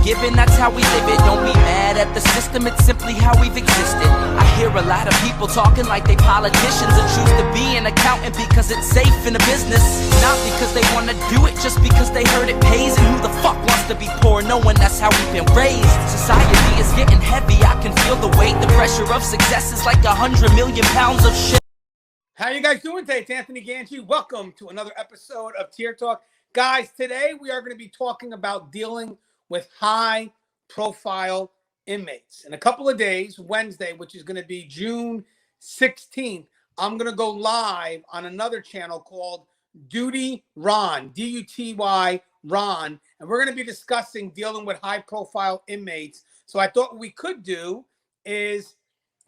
given, that's how we live it. Don't be mad at the system, it's simply how we've existed. I hear a lot of people talking like they politicians and choose to be an accountant because it's safe in the business. Not because they want to do it, just because they heard it pays. And who the fuck wants to be poor knowing that's how we've been raised? Society is getting heavy, I can feel the weight. The pressure of success is like 100 million pounds of shit. How you guys doing today? It's Anthony Gangi. Welcome to another episode of Tier Talk. Guys, today we are going to be talking about dealing with high-profile inmates. In a couple of days, Wednesday, which is going to be June 16th, I'm going to go live on another channel called Duty Ron, D-U-T-Y Ron, and we're going to be discussing dealing with high-profile inmates. So I thought what we could do is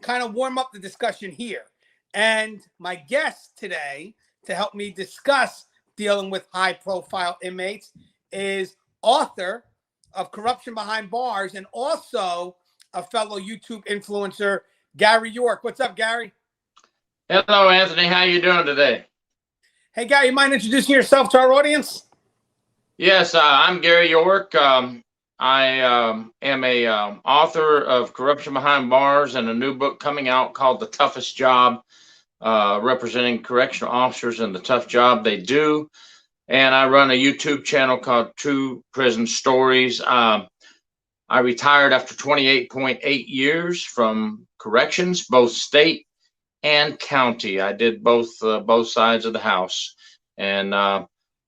kind of warm up the discussion here. And my guest today to help me discuss dealing with high-profile inmates is author of Corruption Behind Bars and also a fellow YouTube influencer, Gary York. What's up, Gary? Hello, Anthony. How you doing today? Hey, Gary, you mind introducing yourself to our audience? Yes, I'm Gary York. I am a author of Corruption Behind Bars and a new book coming out called The Toughest Job, representing correctional officers and the tough job they do. And I run a YouTube channel called True Prison Stories. I retired after 28.8 years from corrections, both state and county. I did both sides of the house. And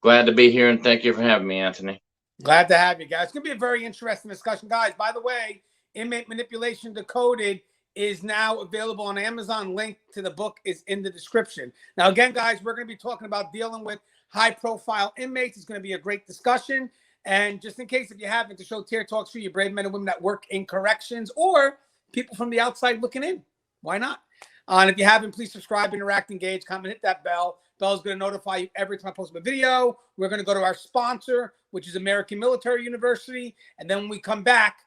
glad to be here, and thank you for having me, Anthony. Glad to have you guys. It's going to be a very interesting discussion. Guys, by the way, Inmate Manipulation Decoded is now available on Amazon. Link to the book is in the description. Now, again, guys, we're going to be talking about dealing with high-profile inmates. It's going to be a great discussion. And just in case if you haven't, to show Tier Talks for you brave men and women that work in corrections or people from the outside looking in. Why not? And if you haven't, please subscribe, interact, engage, comment, hit that bell. Bell is going to notify you every time I post a video. We're going to go to our sponsor, which is American Military University. And then when we come back,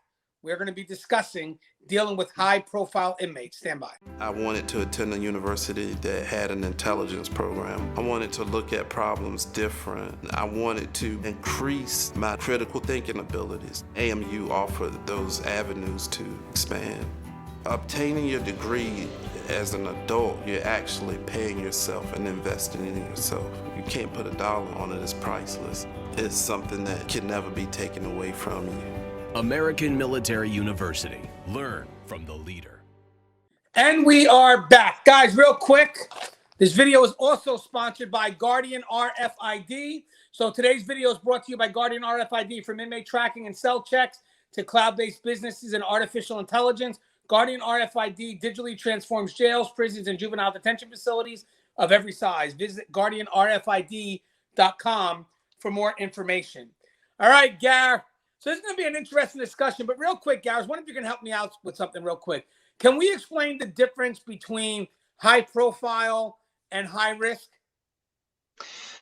we're going to be discussing dealing with high-profile inmates. Stand by. I wanted to attend a university that had an intelligence program. I wanted to look at problems different. I wanted to increase my critical thinking abilities. AMU offered those avenues to expand. Obtaining your degree as an adult, you're actually paying yourself and investing in yourself. You can't put a dollar on it. It's priceless. It's something that can never be taken away from you. American Military University. Learn from the leader. And we are back. Guys, real quick, this video is also sponsored by Guardian RFID. So today's video is brought to you by Guardian RFID. From inmate tracking and cell checks to cloud-based businesses and artificial intelligence, Guardian RFID digitally transforms jails, prisons, and juvenile detention facilities of every size. Visit guardianrfid.com for more information. All right, Gar. So this is going to be an interesting discussion, but real quick, Gar, I was wondering if you can help me out with something real quick. Can we explain the difference between high profile and high risk?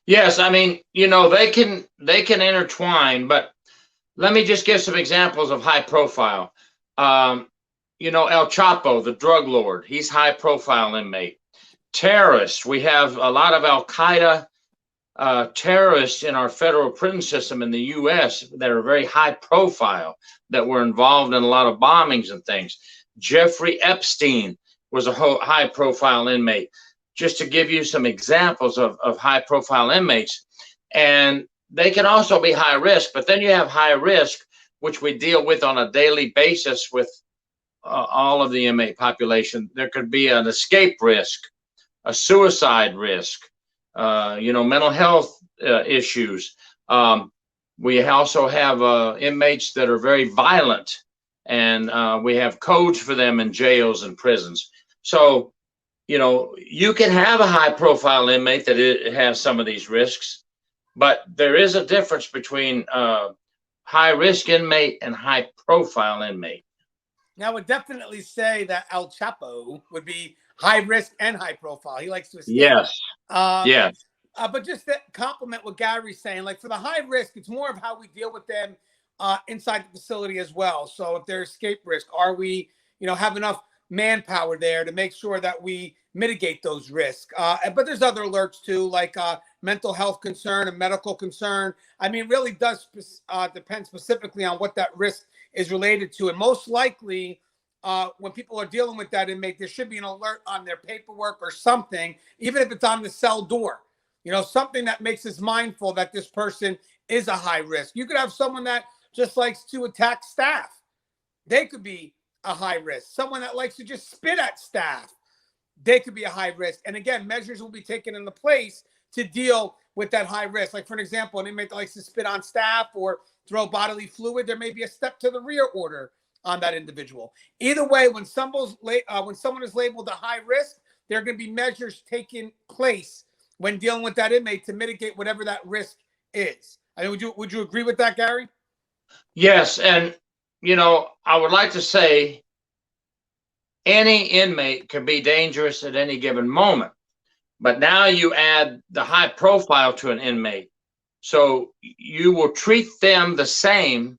Yes, I mean, they can intertwine, but let me just give some examples of high profile. El Chapo, the drug lord, he's high profile inmate. Terrorists, we have a lot of Al-Qaeda terrorists in our federal prison system in the U.S. that are very high profile, that were involved in a lot of bombings and things. Jeffrey Epstein was a high profile inmate, just to give you some examples of high profile inmates. And they can also be high risk, but then you have high risk, which we deal with on a daily basis with all of the inmate population. There could be an escape risk, a suicide risk, mental health issues. We also have inmates that are very violent, and we have codes for them in jails and prisons. So, you can have a high profile inmate that it has some of these risks, but there is a difference between high risk inmate and high profile inmate. Now, I would definitely say that El Chapo would be high risk and high profile. He likes to escape. Yes. Yes. But just to compliment what Gary's saying, like for the high risk, it's more of how we deal with them inside the facility as well. So if there's escape risk, are we, have enough manpower there to make sure that we mitigate those risks? But there's other alerts too, like mental health concern, a medical concern. I mean, it really does depend specifically on what that risk is related to. And most likely, when people are dealing with that inmate, there should be an alert on their paperwork or something, even if it's on the cell door, something that makes us mindful that this person is a high risk. You could have someone that just likes to attack staff. They could be a high risk. Someone that likes to just spit at staff, they could be a high risk. And again, measures will be taken into place to deal with that high risk. Like, for an example, an inmate that likes to spit on staff or throw bodily fluid, there may be a step to the rear order on that individual. Either way, when someone is labeled a high risk, there are going to be measures taking place when dealing with that inmate to mitigate whatever that risk is. I mean, would you agree with that, Gary? Yes, and I would like to say any inmate can be dangerous at any given moment, but now you add the high profile to an inmate, so you will treat them the same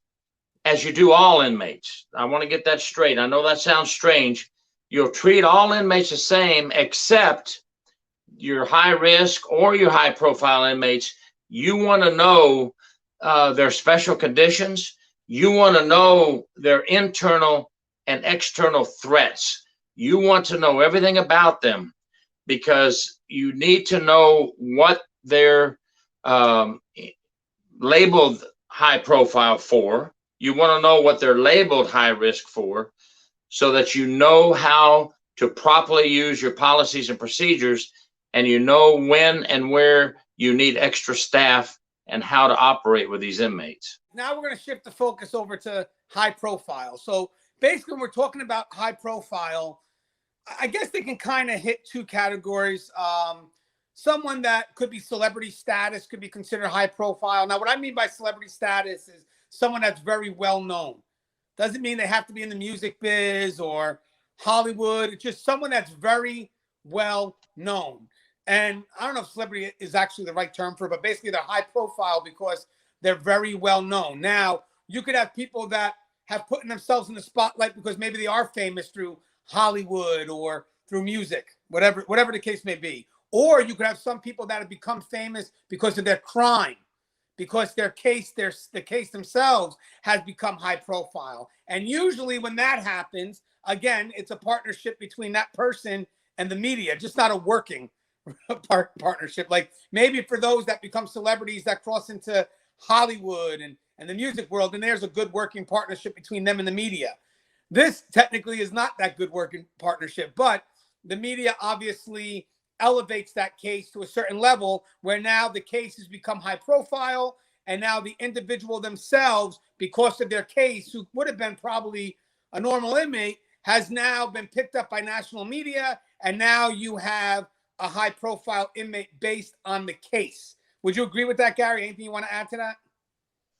as you do all inmates. I want to get that straight. I know that sounds strange. You'll treat all inmates the same, except your high risk or your high profile inmates. You want to know their special conditions. You want to know their internal and external threats. You want to know everything about them, because you need to know what they're labeled high profile for. You want to know what they're labeled high risk for, so that you know how to properly use your policies and procedures, and you know when and where you need extra staff and how to operate with these inmates. Now we're going to shift the focus over to high profile. So basically, when we're talking about high profile, I guess they can kind of hit two categories. Someone that could be celebrity status could be considered high profile. Now, what I mean by celebrity status is someone that's very well known. Doesn't mean they have to be in the music biz or Hollywood. It's just someone that's very well known. And I don't know if celebrity is actually the right term for it, but basically they're high profile because they're very well known. Now, you could have people that have put themselves in the spotlight because maybe they are famous through Hollywood or through music, whatever the case may be. Or you could have some people that have become famous because of their crime, because the case themselves has become high profile. And usually when that happens, again, it's a partnership between that person and the media, just not a working partnership. Like maybe for those that become celebrities that cross into Hollywood and the music world, and there's a good working partnership between them and the media. This technically is not that good working partnership, but the media obviously elevates that case to a certain level where now the case has become high profile, and now the individual themselves, because of their case, who would have been probably a normal inmate, has now been picked up by national media, and now you have a high profile inmate based on the case. Would you agree with that, Gary? Anything you want to add to that?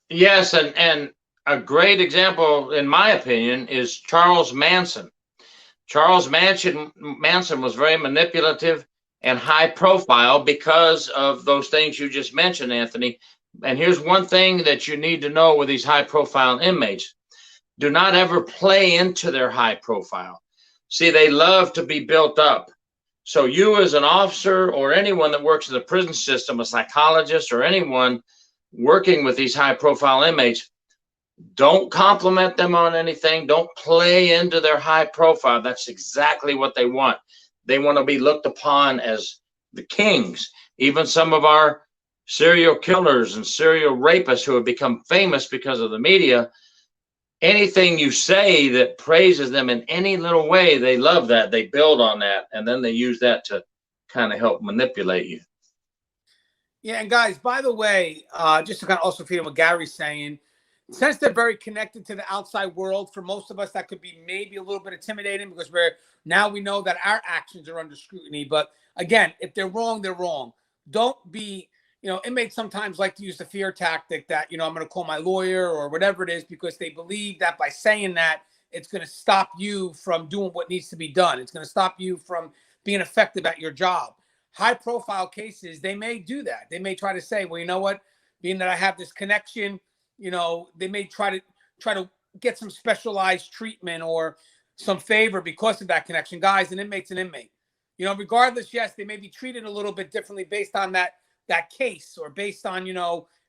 Yes, and a great example, in my opinion, is Charles Manson. Charles Manson was very manipulative and high profile because of those things you just mentioned, Anthony. And here's one thing that you need to know with these high profile inmates: do not ever play into their high profile. See, they love to be built up. So you as an officer or anyone that works in the prison system, a psychologist or anyone working with these high profile inmates, don't compliment them on anything. Don't play into their high profile. That's exactly what they want. They want to be looked upon as the kings. Even some of our serial killers and serial rapists who have become famous because of the media, anything you say that praises them in any little way, they love that. They build on that, and then they use that to kind of help manipulate you. Yeah, and guys, by the way, just to kind of also feed what Gary's saying, since they're very connected to the outside world, for most of us, that could be maybe a little bit intimidating because we know that our actions are under scrutiny. But again, if they're wrong, they're wrong. Don't be, inmates sometimes like to use the fear tactic that, I'm going to call my lawyer or whatever it is, because they believe that by saying that, it's going to stop you from doing what needs to be done. It's going to stop you from being effective at your job. High profile cases, they may do that. They may try to say, well, you know what, being that I have this connection, they may try to get some specialized treatment or some favor because of that connection. Guys, an inmate's an inmate. Regardless, yes, they may be treated a little bit differently based on that that case, or based on,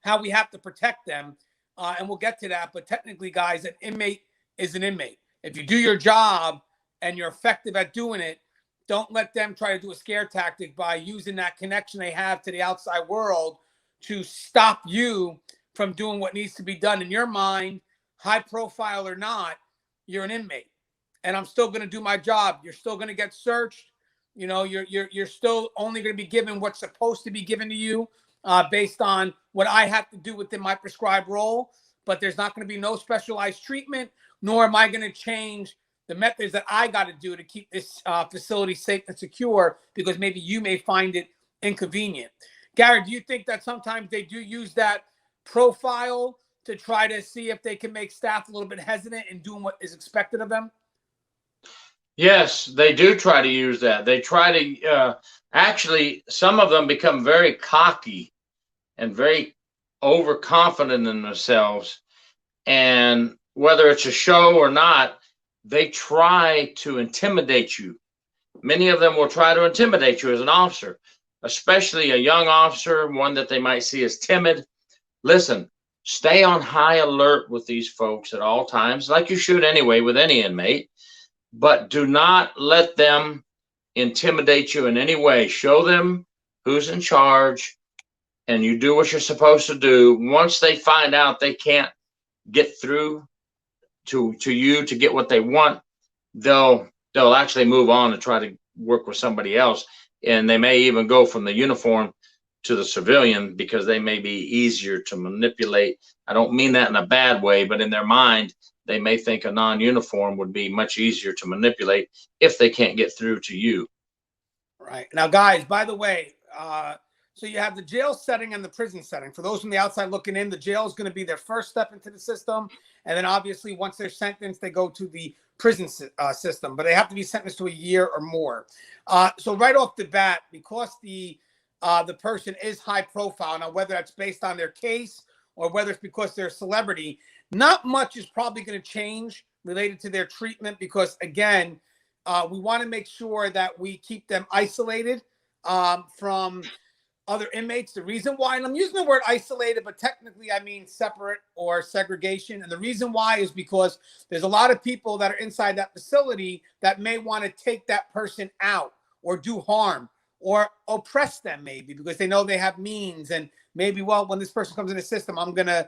how we have to protect them. And we'll get to that. But technically, guys, an inmate is an inmate. If you do your job and you're effective at doing it, don't let them try to do a scare tactic by using that connection they have to the outside world to stop you from doing what needs to be done. In your mind, high profile or not, you're an inmate, and I'm still going to do my job. You're still going to get searched. You're still only going to be given what's supposed to be given to you based on what I have to do within my prescribed role. But there's not going to be no specialized treatment, nor am I going to change the methods that I got to do to keep this facility safe and secure, because maybe you may find it inconvenient. Gary, do you think that sometimes they do use that profile to try to see if they can make staff a little bit hesitant in doing what is expected of them? Yes, they do try to use that. They try to, actually, some of them become very cocky and very overconfident in themselves. And whether it's a show or not, they try to intimidate you. Many of them will try to intimidate you as an officer, especially a young officer, one that they might see as timid. Listen, stay on high alert with these folks at all times, like you should anyway with any inmate, but do not let them intimidate you in any way. Show them who's in charge, and you do what you're supposed to do. Once they find out they can't get through to you to get what they want, they'll actually move on and try to work with somebody else. And they may even go from the uniform to the civilian because they may be easier to manipulate. I don't mean that in a bad way, but in their mind, they may think a non-uniform would be much easier to manipulate if they can't get through to you. Right. Now, guys, by the way, so you have the jail setting and the prison setting. For those from the outside looking in, the jail is going to be their first step into the system. And then obviously once they're sentenced, they go to the prison system, but they have to be sentenced to a year or more. So right off the bat, because the person is high profile, now whether that's based on their case or whether it's because they're a celebrity, not much is probably going to change related to their treatment, because again, we want to make sure that we keep them isolated from other inmates. The reason why, and I'm using the word isolated, but technically I mean separate or segregation. And the reason why is because there's a lot of people that are inside that facility that may want to take that person out or do harm or oppress them, maybe because they know they have means, and maybe, well, when this person comes in the system, I'm gonna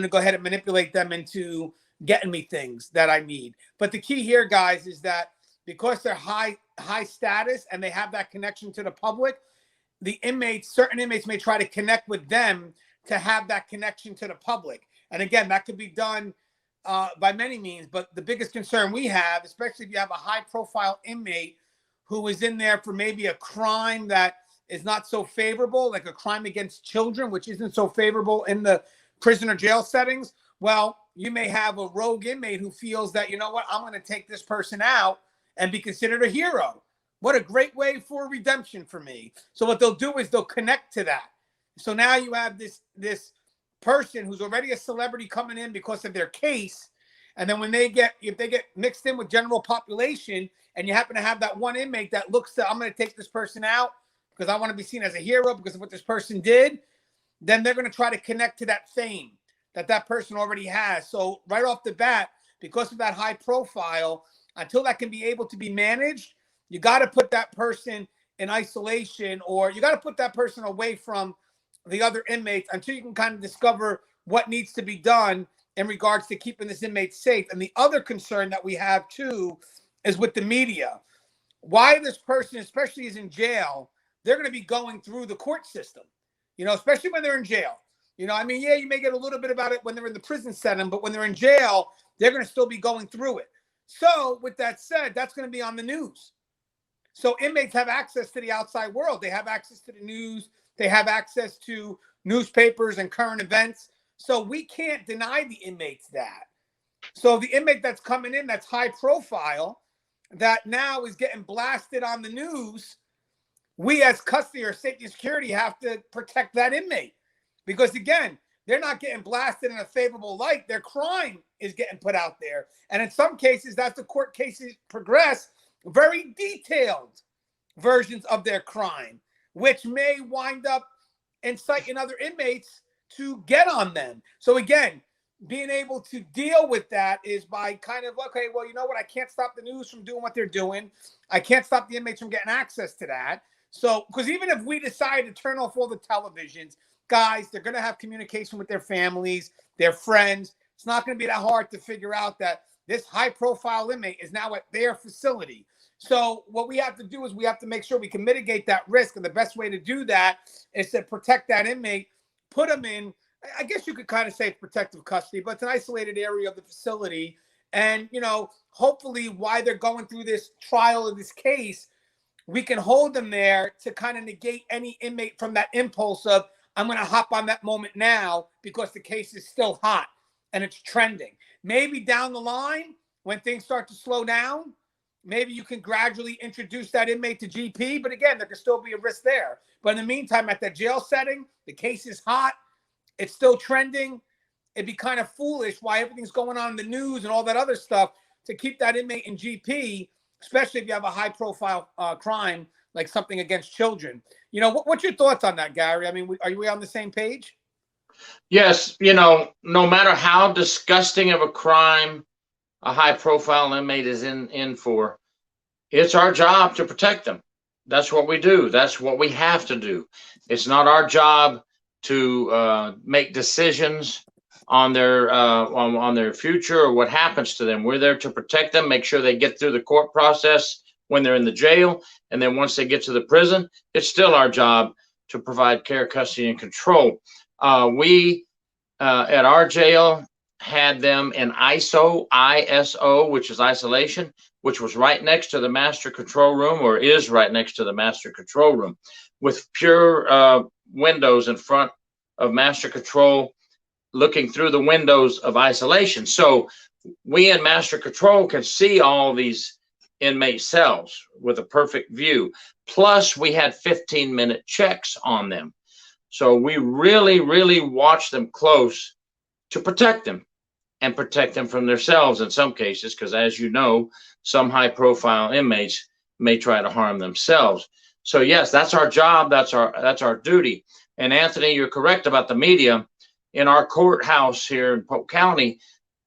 go ahead and manipulate them into getting me things that I need. But the key here, guys, is that because they're high status and they have that connection to the public, the inmates, certain inmates may try to connect with them to have that connection to the public. And again, that could be done by many means. But the biggest concern we have, especially if you have a high profile inmate who is in there for maybe a crime that is not so favorable, like a crime against children, which isn't so favorable in the prison or jail settings. Well, you may have a rogue inmate who feels that, you know what, I'm going to take this person out and be considered a hero. What a great way for redemption for me. So what they'll do is they'll connect to that. So now you have this person who's already a celebrity coming in because of their case. And then if they get mixed in with general population, and you happen to have that one inmate that looks to, I'm going to take this person out because I want to be seen as a hero because of what this person did, then they're going to try to connect to that fame that person already has. So right off the bat, because of that high profile, until that can be able to be managed, you got to put that person in isolation, or you got to put that person away from the other inmates until you can kind of discover what needs to be done in regards to keeping this inmate safe. And the other concern that we have too is with the media. Why this person, especially is in jail, they're going to be going through the court system, especially when they're in jail. Yeah, you may get a little bit about it when they're in the prison setting, but when they're in jail, they're going to still be going through it. So with that said, that's going to be on the news. So inmates have access to the outside world. They have access to the news. They have access to newspapers and current events. So we can't deny the inmates that. So the inmate that's coming in, that's high profile, that now is getting blasted on the news, we as custody or safety and security have to protect that inmate. Because again, they're not getting blasted in a favorable light. Their crime is getting put out there. And in some cases, as the court cases progress, very detailed versions of their crime, which may wind up inciting other inmates to get on them. So again, being able to deal with that is by kind of, okay, well, you know what? I can't stop the news from doing what they're doing. I can't stop the inmates from getting access to that. So, because even if we decide to turn off all the televisions, guys, they're going to have communication with their families, their friends. It's not going to be that hard to figure out that this high-profile inmate is now at their facility. So what we have to do is we have to make sure we can mitigate that risk. And the best way to do that is to protect that inmate, put them in, I guess you could kind of say protective custody, but it's an isolated area of the facility. And, you know, hopefully while they're going through this trial of this case, we can hold them there to kind of negate any inmate from that impulse of, I'm going to hop on that moment now because the case is still hot and it's trending. Maybe down the line, when things start to slow down, maybe you can gradually introduce that inmate to GP. But again, there could still be a risk there. But in the meantime, at that jail setting, the case is hot. It's still trending. It'd be kind of foolish why everything's going on in the news and all that other stuff to keep that inmate in GP, especially if you have a high-profile crime like something against children. You know, what's your thoughts on that, Gary? I mean, are we on the same page? Yes, you know, no matter how disgusting of a crime a high-profile inmate is in for, it's our job to protect them. That's what we do. That's what we have to do. It's not our job to make decisions on their future or what happens to them. We're there to protect them, make sure they get through the court process when they're in the jail, and then once they get to the prison, it's still our job to provide care, custody, and control. We at our jail had them in ISO, which is isolation, which was right next to the master control room, or is right next to the master control room, with pure windows in front of master control looking through the windows of isolation. So we in master control can see all these inmate cells with a perfect view. Plus we had 15-minute checks on them. So we really, really watch them close to protect them and protect them from themselves in some cases, because as you know, some high-profile inmates may try to harm themselves. So yes, that's our job. That's our duty. And Anthony, you're correct about the media. In our courthouse here in Polk County,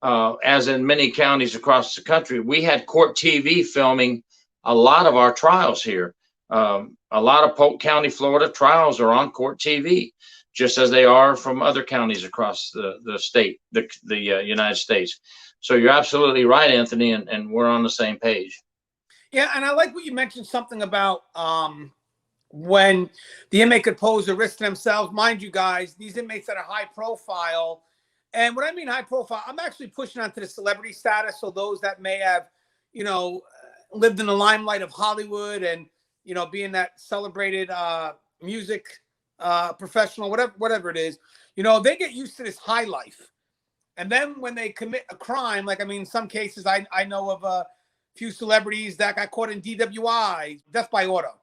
as in many counties across the country, we had court TV filming a lot of our trials here. A lot of Polk County, Florida trials are on court TV, just as they are from other counties across the state, the United States. So you're absolutely right, Anthony, and we're on the same page. Yeah, and I like what you mentioned, something about when the inmate could pose a risk to themselves. Mind you, guys, these inmates that are high profile, and what I mean high profile, I'm actually pushing onto the celebrity status. So those that may have, you know, lived in the limelight of Hollywood and, you know, being that celebrated music professional, whatever it is, you know, they get used to this high life. And then when they commit a crime, like, I mean, in some cases, I know of a few celebrities that got caught in DWI, death by auto.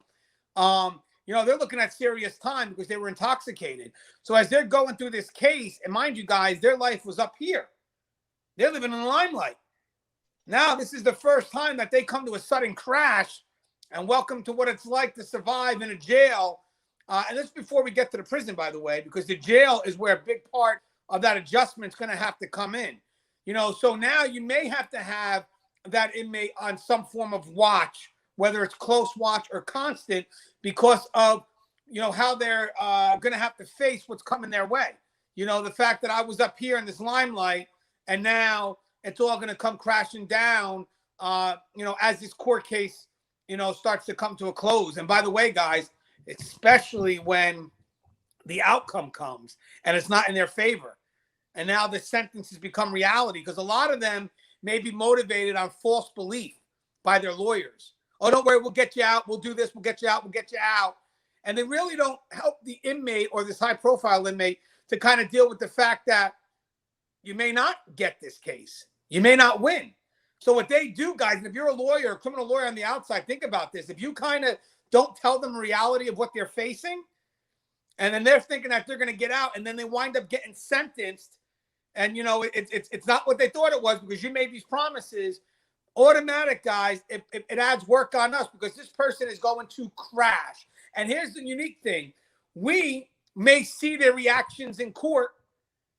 You know, they're looking at serious time because they were intoxicated. So as they're going through this case, and mind you guys, their life was up here. They're living in the limelight. Now, this is the first time that they come to a sudden crash, and welcome to what it's like to survive in a jail. And this before we get to the prison, by the way, because the jail is where a big part of that adjustment is going to have to come in. You know, so now you may have to have that inmate on some form of watch, whether it's close watch or constant, because of, you know, how they're going to have to face what's coming their way. You know, the fact that I was up here in this limelight and now it's all going to come crashing down, you know, as this court case, you know, starts to come to a close. And by the way, guys, especially when the outcome comes and it's not in their favor. And now the sentences become reality, because a lot of them may be motivated on false belief by their lawyers. Oh, don't worry, we'll get you out. We'll do this. We'll get you out. We'll get you out. And they really don't help the inmate or this high profile inmate to kind of deal with the fact that you may not get this case. You may not win. So what they do, guys, and if you're a lawyer, a criminal lawyer on the outside, think about this. If you kind of don't tell them the reality of what they're facing, and then they're thinking that they're going to get out, and then they wind up getting sentenced, and, you know, it's not what they thought it was because you made these promises. Automatic, guys, it adds work on us because this person is going to crash. And here's the unique thing. We, may see their reactions in court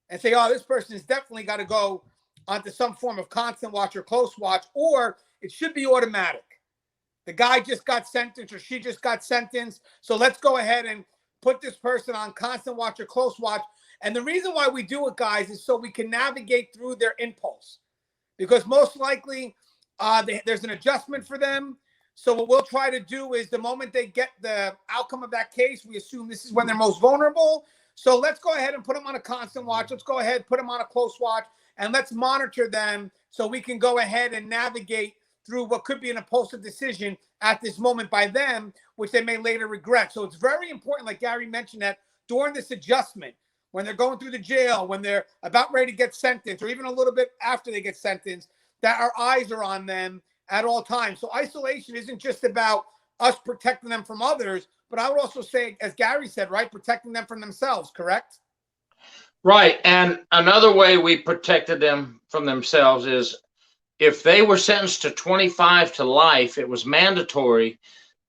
and say, oh, this person has definitely got to go onto some form of constant watch or close watch, or it should be automatic. The guy just got sentenced or she just got sentenced, so let's go ahead and put this person on constant watch or close watch. And the reason why we do it, guys, is so we can navigate through their impulse. Because most likely there's an adjustment for them. So what we'll try to do is the moment they get the outcome of that case, we assume this is when they're most vulnerable. So let's go ahead and put them on a constant watch. Let's go ahead, put them on a close watch, and let's monitor them so we can go ahead and navigate through what could be an impulsive decision at this moment by them, which they may later regret. So it's very important, like Gary mentioned, that during this adjustment, when they're going through the jail, when they're about ready to get sentenced, or even a little bit after they get sentenced, that our eyes are on them at all times. So isolation isn't just about us protecting them from others, but I would also say, as Gary said, right, protecting them from themselves, correct? Right. And another way we protected them from themselves is if they were sentenced to 25 to life, it was mandatory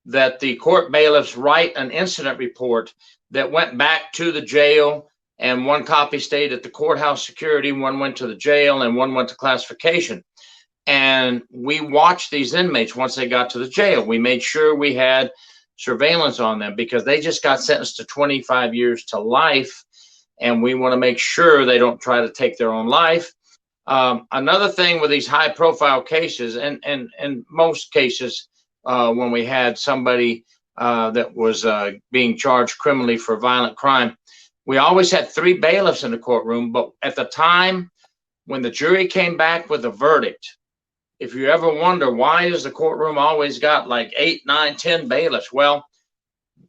that the court bailiffs write an incident report that went back to the jail, and one copy stayed at the courthouse security, one went to the jail, and one went to classification. And we watched these inmates once they got to the jail. We made sure we had surveillance on them because they just got sentenced to 25 years to life, and we want to make sure they don't try to take their own life. Another thing with these high profile cases, and in most cases, when we had somebody that was being charged criminally for violent crime, we always had 3 bailiffs in the courtroom. But at the time when the jury came back with a verdict, if you ever wonder why is the courtroom always got like 8, 9, 10 bailiffs, well,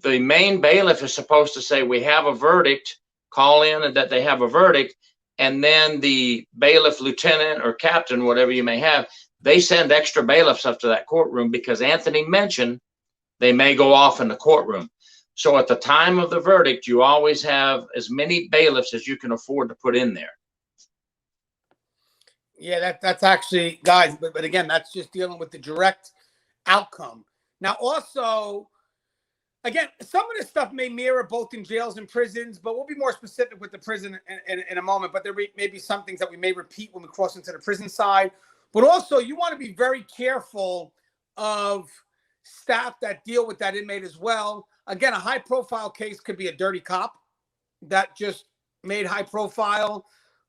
the main bailiff is supposed to say we have a verdict, call in and that they have a verdict. And then the bailiff, lieutenant, or captain, whatever you may have, they send extra bailiffs up to that courtroom because Anthony mentioned they may go off in the courtroom. So at the time of the verdict, you always have as many bailiffs as you can afford to put in there. Yeah, that's actually, guys, but again, that's just dealing with the direct outcome. Now, also, again, some of this stuff may mirror both in jails and prisons, but we'll be more specific with the prison in a moment. But there may be some things that we may repeat when we cross into the prison side. But also, you want to be very careful of staff that deal with that inmate as well. Again, a high-profile case could be a dirty cop that just made high profile.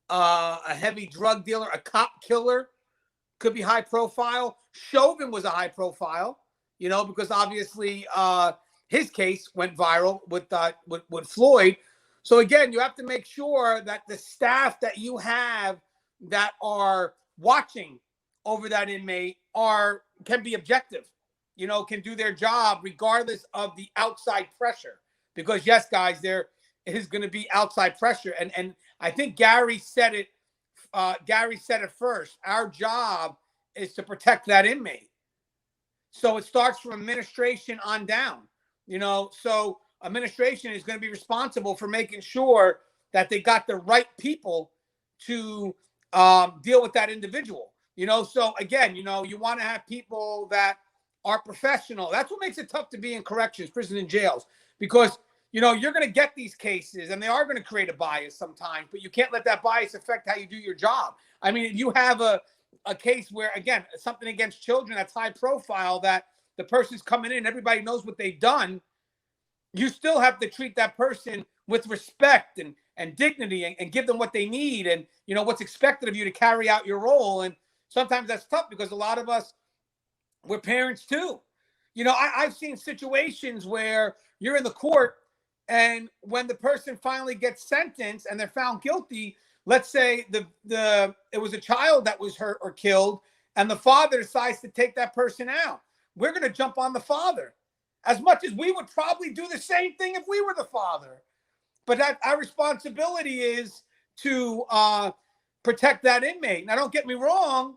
A heavy drug dealer, a cop killer could be high profile. Chauvin was a high profile, because obviously his case went viral with Floyd. So again, you have to make sure that the staff that you have that are watching over that inmate can be objective, can do their job regardless of the outside pressure. Because yes, guys, there is going to be outside pressure. And I think Gary said it. Gary said it first. Our job is to protect that inmate. So it starts from administration on down. So administration is going to be responsible for making sure that they got the right people to deal with that individual. So again, you want to have people that are professional. That's what makes it tough to be in corrections, prison, and jails, because you're going to get these cases and they are going to create a bias sometimes, but you can't let that bias affect how you do your job. I mean, if you have a case where, again, something against children that's high profile, that the person's coming in, everybody knows what they've done, you still have to treat that person with respect and dignity and give them what they need and, what's expected of you to carry out your role. And sometimes that's tough because a lot of us, we're parents too. I've seen situations where you're in the court, and when the person finally gets sentenced and they're found guilty, let's say it was a child that was hurt or killed, and the father decides to take that person out. We're going to jump on the father as much as we would probably do the same thing if we were the father. But that our responsibility is to protect that inmate. Now, don't get me wrong.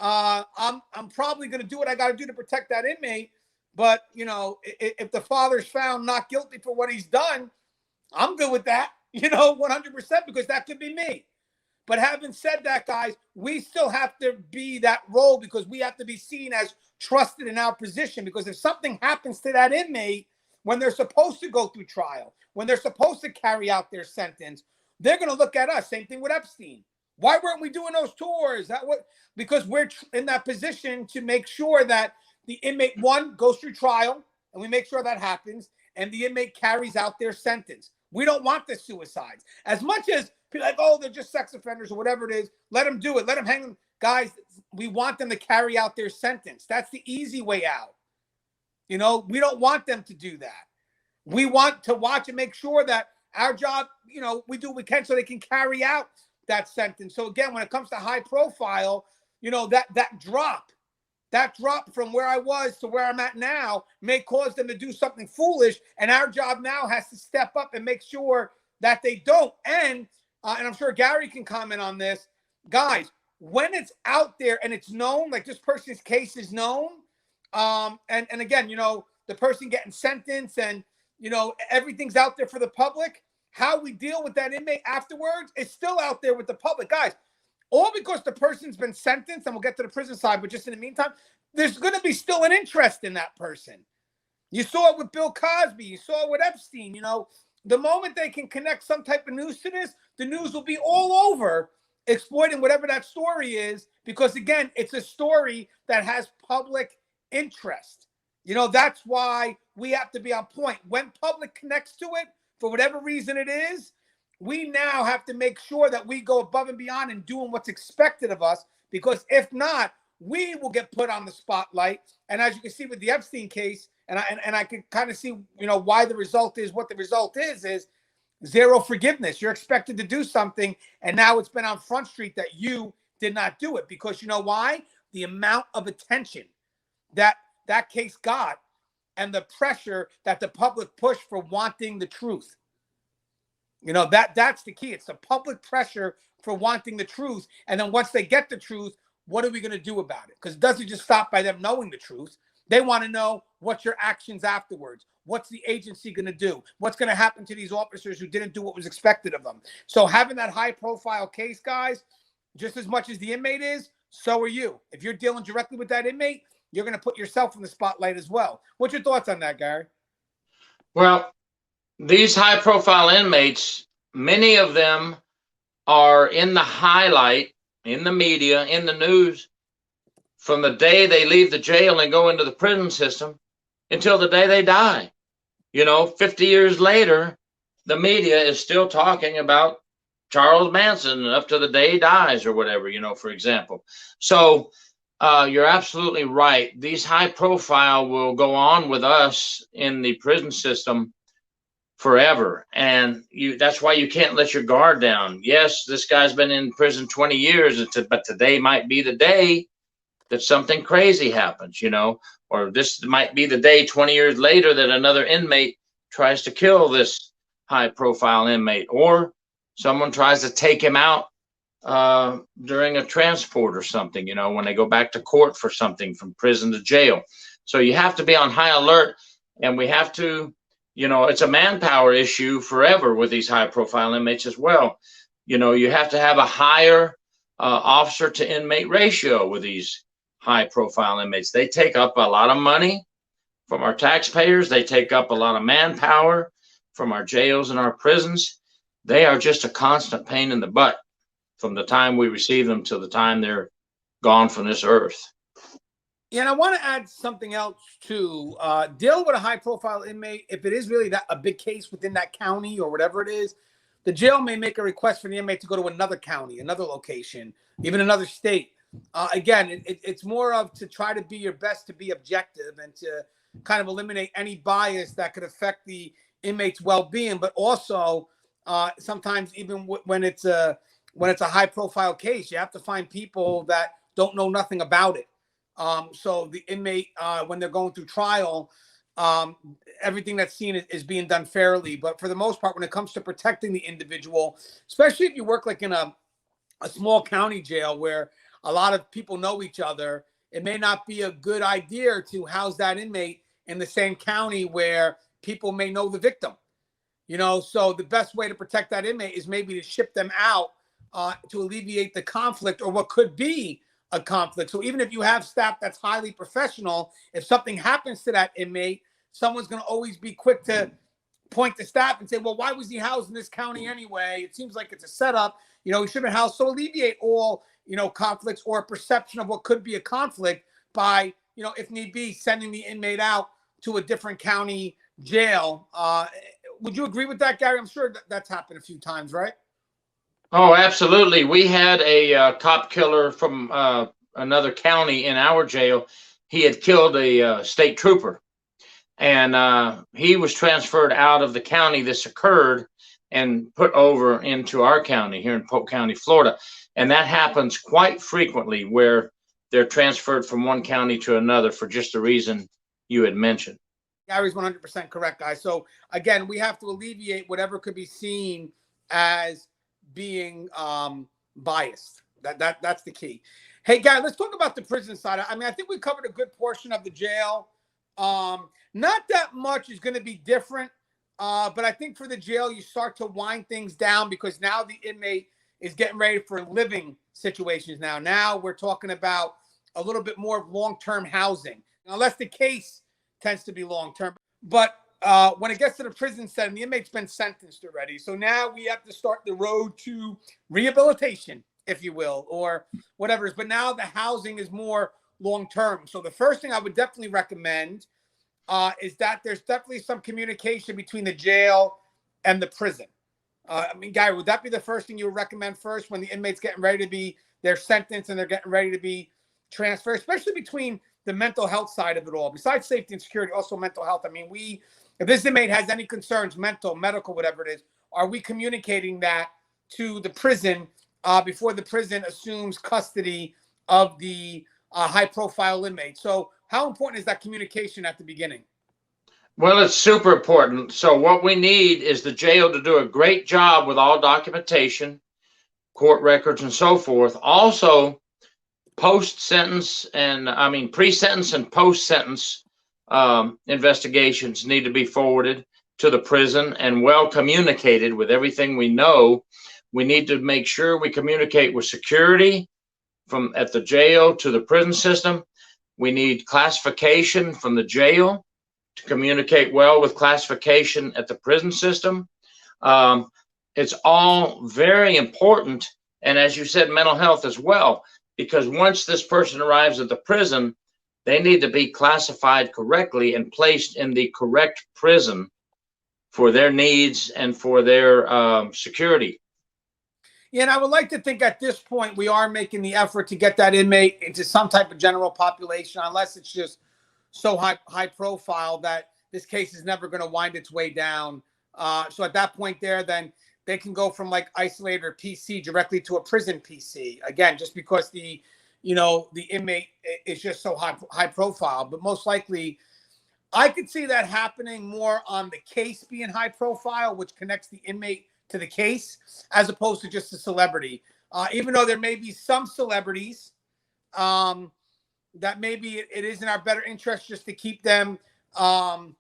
I'm probably going to do what I got to do to protect that inmate. But, if the father's found not guilty for what he's done, I'm good with that, 100%, because that could be me. But having said that, guys, we still have to be that role because we have to be seen as trusted in our position. Because if something happens to that inmate when they're supposed to go through trial, when they're supposed to carry out their sentence, they're going to look at us. Same thing with Epstein. Why weren't we doing those tours? Because we're in that position to make sure that the inmate, one, goes through trial, and we make sure that happens, and the inmate carries out their sentence. We don't want the suicides. As much as people are like, oh, they're just sex offenders or whatever it is, let them do it. Let them hang them. Guys, we want them to carry out their sentence. That's the easy way out. We don't want them to do that. We want to watch and make sure that our job, we do what we can so they can carry out that sentence. So again, when it comes to high profile, that drop from where I was to where I'm at now may cause them to do something foolish. And our job now has to step up and make sure that they don't. And I'm sure Gary can comment on this. Guys, when it's out there and it's known, like this person's case is known, and again, the person getting sentenced and, everything's out there for the public, how we deal with that inmate afterwards is still out there with the public. Guys, all because the person's been sentenced, and we'll get to the prison side, but just in the meantime, there's going to be still an interest in that person. You saw it with Bill Cosby. You saw it with Epstein. The moment they can connect some type of news to this, the news will be all over exploiting whatever that story is, because, again, it's a story that has public interest. That's why we have to be on point. When public connects to it, for whatever reason it is, we now have to make sure that we go above and beyond and doing what's expected of us, because if not, we will get put on the spotlight. And as you can see with the Epstein case, and I can kind of see, why the result is what the result is zero forgiveness. You're expected to do something, and now it's been on Front Street that you did not do it, because you know why? The amount of attention that case got and the pressure that the public pushed for wanting the truth. That's the key. It's the public pressure for wanting the truth. And then once they get the truth, what are we going to do about it? Because it doesn't just stop by them knowing the truth. They want to know what's your actions afterwards. What's the agency going to do? What's going to happen to these officers who didn't do what was expected of them? So having that high profile case, guys, just as much as the inmate is, so are you. If you're dealing directly with that inmate, you're going to put yourself in the spotlight as well. What's your thoughts on that, Gary? Well, these high profile inmates, many of them are in the highlight, in the media, in the news, from the day they leave the jail and go into the prison system until the day they die. 50 years later, the media is still talking about Charles Manson up to the day he dies or whatever, for example. So you're absolutely right. These high profile will go on with us in the prison system forever. And that's why you can't let your guard down. Yes, this guy's been in prison 20 years, but today might be the day that something crazy happens, or this might be the day 20 years later that another inmate tries to kill this high profile inmate, or someone tries to take him out during a transport or something, when they go back to court for something from prison to jail. So you have to be on high alert, and we have to, it's a manpower issue forever with these high profile inmates as well. You have to have a higher officer to inmate ratio with these high profile inmates. They take up a lot of money from our taxpayers. They take up a lot of manpower from our jails and our prisons. They are just a constant pain in the butt from the time we receive them till the time they're gone from this earth. Yeah, and I want to add something else too. Dealing with a high-profile inmate, if it is really a big case within that county or whatever it is, the jail may make a request for the inmate to go to another county, another location, even another state. Again, it's more of to try to be your best to be objective and to kind of eliminate any bias that could affect the inmate's well-being, but also sometimes even when it's a high-profile case, you have to find people that don't know nothing about it. So the inmate, when they're going through trial, everything that's seen is being done fairly. But for the most part, when it comes to protecting the individual, especially if you work like in a small county jail where a lot of people know each other, it may not be a good idea to house that inmate in the same county where people may know the victim. So the best way to protect that inmate is maybe to ship them out to alleviate the conflict or what could be a conflict. So even if you have staff that's highly professional, if something happens to that inmate, someone's going to always be quick to point to staff and say, well, why was he housed in this county anyway? It seems like it's a setup. He should have been housed. So alleviate all, conflicts or perception of what could be a conflict by, if need be, sending the inmate out to a different county jail. Would you agree with that, Gary? I'm sure that's happened a few times, right? Oh, absolutely. We had a cop killer from another county in our jail. He had killed a state trooper, and he was transferred out of the county this occurred and put over into our county here in Polk County, Florida. And that happens quite frequently, where they're transferred from one county to another for just the reason you had mentioned. Gary's 100% correct, guys. So again, we have to alleviate whatever could be seen as being biased. That's the key. Hey, Gary, let's talk about the prison side. I mean, I think we covered a good portion of the jail. Not that much is going to be different, but I think for the jail, you start to wind things down because now the inmate is getting ready for living situations. Now we're talking about a little bit more of long-term housing, unless the case tends to be long-term. But when it gets to the prison setting, the inmate's been sentenced already. So now we have to start the road to rehabilitation, if you will, or whatever it is. But now the housing is more long-term. So the first thing I would definitely recommend is that there's definitely some communication between the jail and the prison. I mean, Gary, would that be the first thing you would recommend first when the inmate's getting ready to be their sentence and they're getting ready to be transferred, especially between the mental health side of it all, besides safety and security, also mental health? I mean, if this inmate has any concerns, mental, medical, whatever it is, are we communicating that to the prison before the prison assumes custody of the high-profile inmate? So how important is that communication at the beginning? Well, it's super important. So what we need is the jail to do a great job with all documentation, court records, and so forth. Also, pre-sentence and post-sentence investigations need to be forwarded to the prison and well communicated with everything we know. We need to make sure we communicate with security from at the jail to the prison system. We need classification from the jail to communicate well with classification at the prison system. It's all very important. And as you said, mental health as well, because once this person arrives at the prison, they need to be classified correctly and placed in the correct prison for their needs and for their security. Yeah, and I would like to think at this point we are making the effort to get that inmate into some type of general population, unless it's just so high profile that this case is never going to wind its way down. So at that point then they can go from like isolated or PC directly to a prison PC. Again, just because the inmate is just so high profile. But most likely, I could see that happening more on the case being high profile, which connects the inmate to the case, as opposed to just a celebrity. Even though there may be some celebrities that maybe it is in our better interest just to keep them, out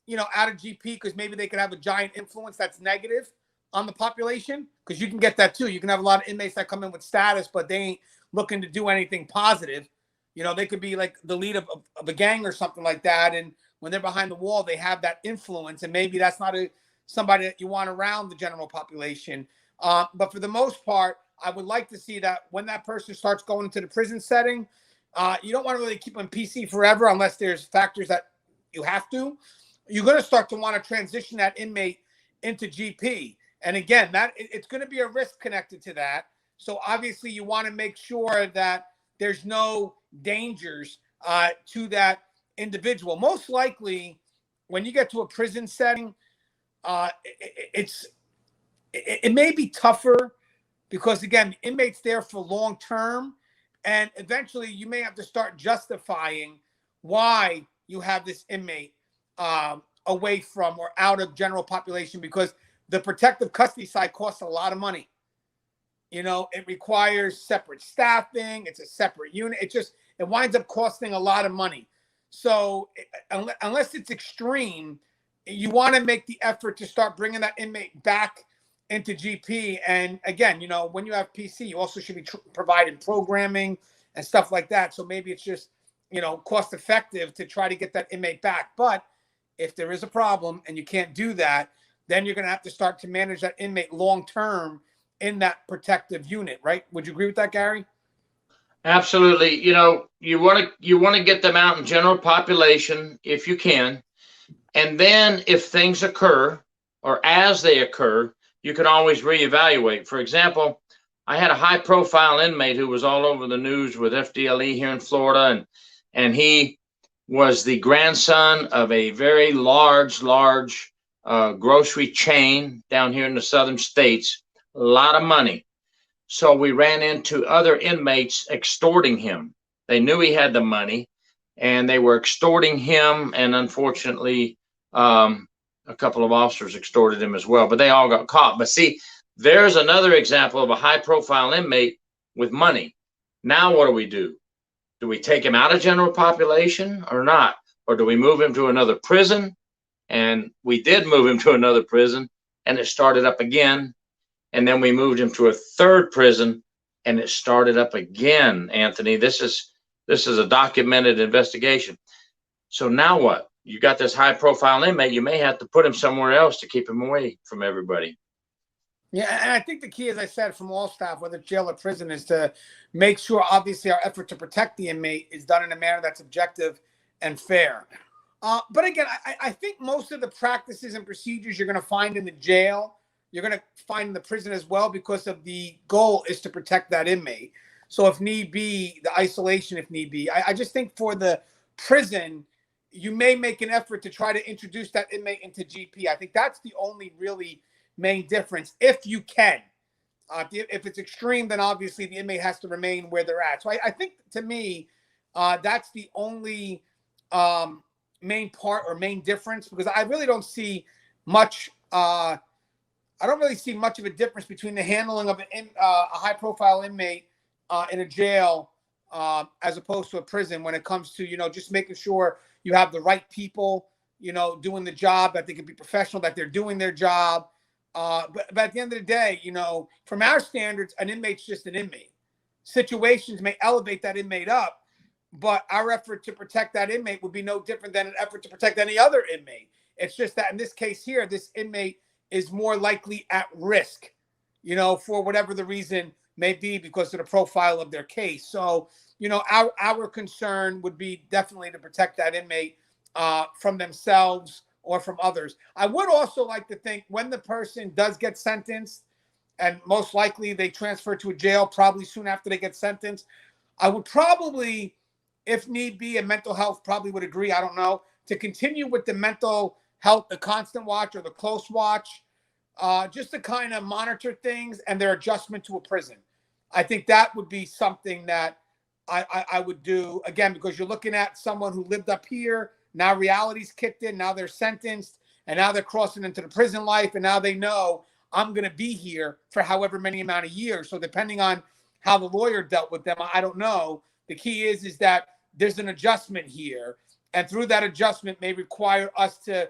of GP, because maybe they could have a giant influence that's negative on the population, because you can get that too. You can have a lot of inmates that come in with status, but they ain't looking to do anything positive. They could be like the lead of a gang or something like that. And when they're behind the wall, they have that influence. And maybe that's not somebody that you want around the general population. But for the most part, I would like to see that when that person starts going into the prison setting, you don't want to really keep them PC forever unless there's factors that you have to. You're going to start to want to transition that inmate into GP. And again, it's going to be a risk connected to that. So obviously you want to make sure that there's no dangers to that individual. Most likely, when you get to a prison setting, it may be tougher because, again, the inmate's there for long term, and eventually you may have to start justifying why you have this inmate away from or out of general population, because the protective custody side costs a lot of money. It requires separate staffing. It's a separate unit. It winds up costing a lot of money. So unless it's extreme, you want to make the effort to start bringing that inmate back into GP. And again, when you have PC, you also should be providing programming and stuff like that. So maybe it's just, cost effective to try to get that inmate back. But if there is a problem and you can't do that, then you're going to have to start to manage that inmate long-term in that protective unit, right? Would you agree with that, Gary? Absolutely. You know, you want to get them out in general population if you can. And then if things occur or as they occur, you can always reevaluate. For example, I had a high profile inmate who was all over the news with FDLE here in Florida, and he was the grandson of a very large grocery chain down here in the southern states, a lot of money. So we ran into other inmates extorting him. They knew he had the money and they were extorting him, and unfortunately a couple of officers extorted him as well, but they all got caught. But see, there's another example of a high profile inmate with money. Now what do? Do we take him out of general population or not? Or do we move him to another prison? And we did move him to another prison, and it started up again. And then we moved him to a third prison, and it started up again, Anthony. This is a documented investigation. So now what? You got this high profile inmate, you may have to put him somewhere else to keep him away from everybody. Yeah, and I think the key, as I said, from all staff, whether jail or prison, is to make sure, obviously, our effort to protect the inmate is done in a manner that's objective and fair. But again, I think most of the practices and procedures you're going to find in the jail, you're going to find in the prison as well, because of the goal is to protect that inmate. So if need be, the isolation, if need be. I just think for the prison, you may make an effort to try to introduce that inmate into GP. I think that's the only really main difference, if you can. If it's extreme, then obviously the inmate has to remain where they're at. So I think, to me, that's the only main part or main difference, because I really don't see much. I don't really see much of a difference between the handling of a high-profile inmate in a jail as opposed to a prison, when it comes to just making sure you have the right people doing the job, that they can be professional, that they're doing their job. But at the end of the day, from our standards, an inmate's just an inmate. Situations may elevate that inmate up, but our effort to protect that inmate would be no different than an effort to protect any other inmate. It's just that in this case here, this inmate is more likely at risk, for whatever the reason may be, because of the profile of their case. So, our concern would be definitely to protect that inmate from themselves or from others. I would also like to think, when the person does get sentenced, and most likely they transfer to a jail probably soon after they get sentenced, I would probably, if need be, and mental health probably would agree, I don't know, to continue with the mental health, the constant watch or the close watch, just to kind of monitor things and their adjustment to a prison. I think that would be something that I would do, again, because you're looking at someone who lived up here. Now reality's kicked in. Now they're sentenced, and now they're crossing into the prison life, and now they know, I'm going to be here for however many amount of years. So depending on how the lawyer dealt with them, I don't know. The key is that there's an adjustment here, and through that adjustment may require us to,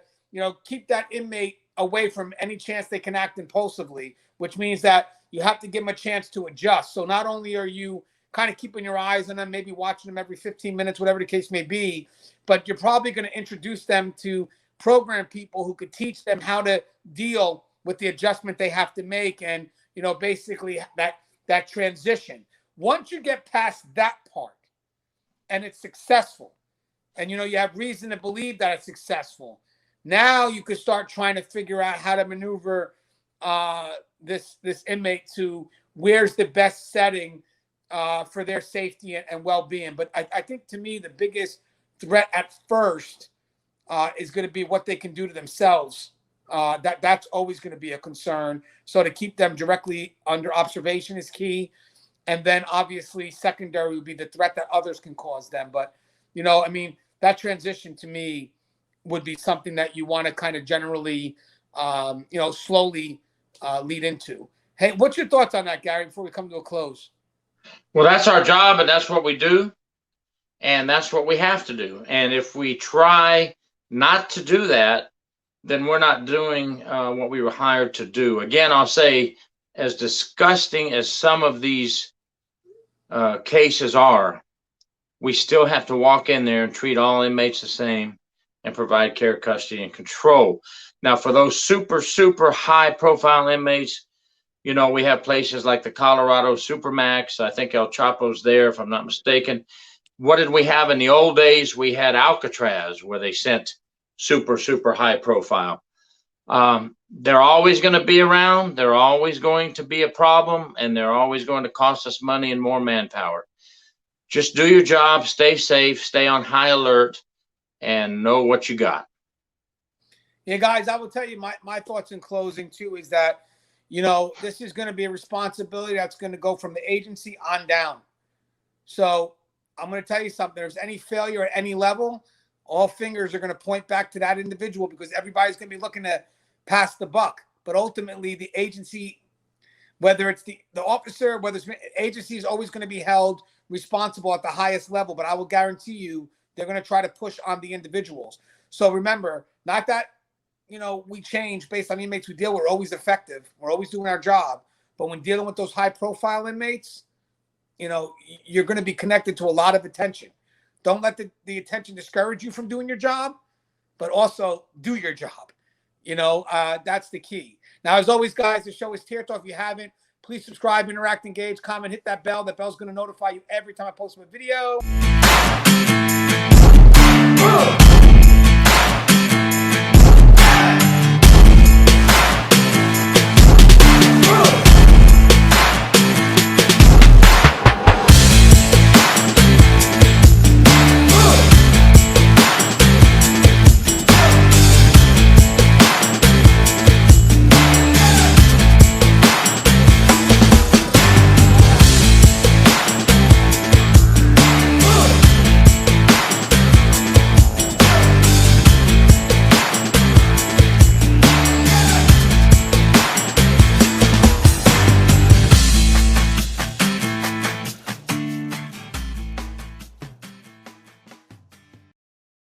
keep that inmate away from any chance they can act impulsively, which means that you have to give them a chance to adjust. So not only are you kind of keeping your eyes on them, maybe watching them every 15 minutes, whatever the case may be, but you're probably going to introduce them to program people who could teach them how to deal with the adjustment they have to make, and basically that transition. Once you get past that part and it's successful, and you have reason to believe that it's successful, now you could start trying to figure out how to maneuver this inmate to where's the best setting for their safety and well-being. But I think, to me, the biggest threat at first is going to be what they can do to themselves. That's always going to be a concern. So to keep them directly under observation is key. And then obviously secondary would be the threat that others can cause them. But, that transition, to me, would be something that you want to kind of generally, slowly lead into. Hey, what's your thoughts on that, Gary, before we come to a close? Well, that's our job, and that's what we do, and that's what we have to do. And if we try not to do that, then we're not doing what we were hired to do. Again, I'll say, as disgusting as some of these cases are, we still have to walk in there and treat all inmates the same and provide care, custody, and control. Now, for those super high profile inmates, you know, we have places like the Colorado Supermax. I think El Chapo's there, if I'm not mistaken. What did we have in the old days? We had Alcatraz, where they sent super high profile. They're always going to be around. They're always going to be a problem, and they're always going to cost us money and more manpower. Just do your job, stay safe, stay on high alert, and know what you got. Yeah, guys, I will tell you my thoughts in closing, too, is that, you know, this is going to be a responsibility that's going to go from the agency on down. So I'm going to tell you something. If there's any failure at any level, all fingers are going to point back to that individual, because everybody's going to be looking to pass the buck. But ultimately, the agency, whether it's the officer, whether it's agency, is always going to be held responsible at the highest level. But I will guarantee you they're going to try to push on the individuals. So remember, not that, you know, we change based on the inmates we deal with. We're always effective. We're always doing our job. But when dealing with those high-profile inmates, you know, you're going to be connected to a lot of attention. Don't let the attention discourage you from doing your job, but also do your job. You know, that's the key. Now, as always, guys, the show is Tier Talk. If you haven't, please subscribe, interact, engage, comment, hit that bell. That bell's going to notify you every time I post a video.